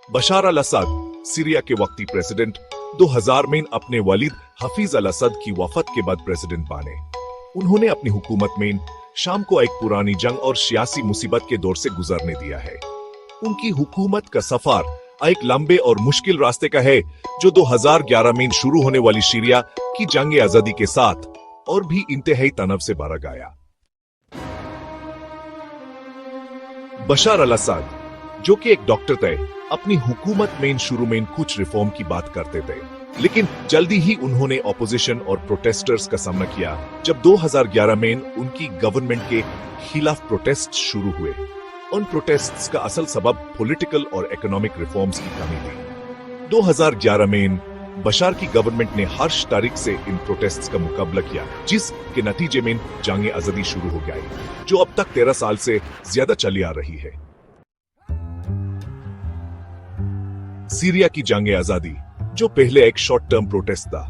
बशार अल Asad, Syria के वक्ती president, 2000 में अपने वलीद हफीज अल असद की वफात के बाद प्रेसिडेंट बने। उन्होंने अपनी हुकूमत में शाम को एक पुरानी जंग और सियासी मुसीबत के दौर से गुजरने दिया है। उनकी हुकूमत का सफर एक लंबे और मुश्किल रास्ते का है, जो 2011 में शुरू होने वाली सीरिया की जंग आजादी के साथ और भी इंतहाई तनाव से भरा गया। बशार अल असद, जो कि एक डॉक्टर थे, अपनी हुकूमत में शुरू में कुछ रिफॉर्म की बात करते थे, लेकिन जल्दी ही उन्होंने ऑपोजिशन और प्रोटेस्टर्स का सामना किया जब 2011 में उनकी गवर्नमेंट के खिलाफ प्रोटेस्ट शुरू हुए। उन प्रोटेस्ट्स का असल सबब पॉलिटिकल और इकोनॉमिक रिफॉर्म्स की कमी थी। 2011 में बशार की गवर्नमेंट ने हर तारीख से इन प्रोटेस्ट्स का मुकाबला किया, जिसके नतीजे में जंग आजादी शुरू हो गई, जो अब तक 13 साल से ज्यादा चली आ रही है। सीरिया की जंग आजादी, जो पहले एक शॉर्ट टर्म प्रोटेस्ट था,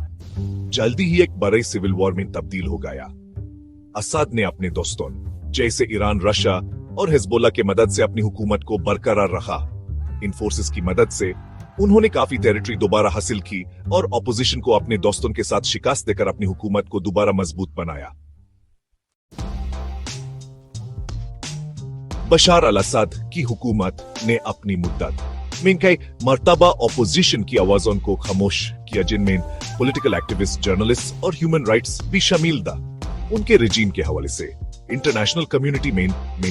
जल्दी ही एक बड़े सिविल वॉर में तब्दील हो गया। असद ने अपने दोस्तों जैसे ईरान, रशिया और हिजबुल्लाह की मदद से अपनी हुकूमत को बरकरार रखा। इन फोर्सेस की मदद से उन्होंने काफी टेरिटरी दोबारा हासिल की और ऑपोजिशन को अपने दोस्तों के साथ शिकस्त देकर अपनी हुकूमत को दोबारा मजबूत बनाया। बशार अल असद की हुकूमत ने अपनी मुद्दत में कई मर्तबा ऑपोजिशन की आवाजों को खामोश किया, जिनमें पॉलिटिकल एक्टिविस्ट, जर्नलिस्ट और ह्यूमन राइट्स भी शामिल था। उनके रिजीम के हवाले से इंटरनेशनल कम्युनिटी में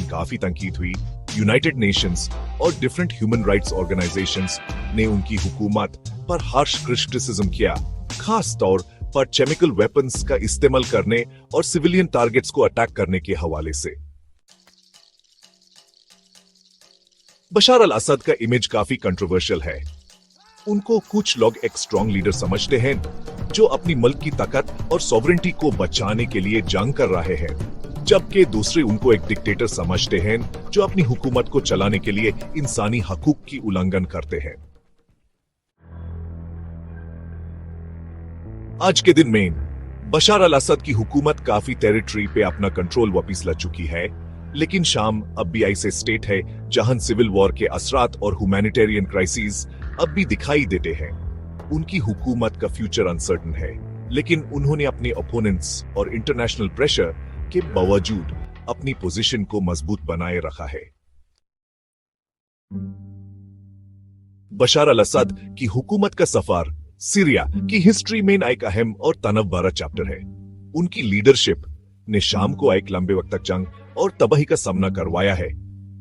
काफी तनकीद हुई। यूनाइटेड नेशंस और डिफरेंट ह्यूमन राइट्स ऑर्गेनाइजेशंस ने उनकी हुकूमत पर हार्श क्रिटिसिज्म किया, खास तौर पर केमिकल वेपन्स का इस्तेमाल करने और सिविलियन टारगेट्स को अटैक करने के हवाले से। बशार अल असद का इमेज काफी कंट्रोवर्शियल है। उनको कुछ लोग एक स्ट्रॉन्ग लीडर समझते हैं, जो अपनी मुल्क की ताकत और सॉवरेंटी को बचाने के लिए जंग कर रहे हैं, जबकि दूसरे उनको एक डिक्टेटर समझते हैं, जो अपनी हुकूमत को चलाने के लिए इंसानी हकूक की उल्लंघन करते हैं। आज के दिन में बशार अल असद की हुकूमत काफी टेरिटरी पे अपना कंट्रोल वापिस ला चुकी है, लेकिन शाम अब भी ऐसे स्टेट है जहां सिविल वॉर के असरात और ह्यूमैनिटेरियन क्राइसिस अब भी दिखाई देते हैं। उनकी हुकूमत का फ्यूचर अनसर्टन है, लेकिन उन्होंने अपने ओपोनेंट्स और इंटरनेशनल प्रेशर के बावजूद अपनी पोजीशन को मजबूत बनाए रखा है। बशार अल असद की हुकूमत का सफर सीरिया की हिस्ट्री में एक अहम और तनाव भरा चैप्टर है। उनकी लीडरशिप ने शाम को एक लंबे वक्त तक जंग और तबाही का सामना करवाया है,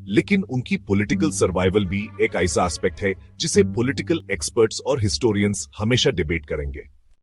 लेकिन उनकी पॉलिटिकल सर्वाइवल भी एक ऐसा एस्पेक्ट है जिसे पॉलिटिकल एक्सपर्ट्स और हिस्टोरियंस हमेशा डिबेट करेंगे।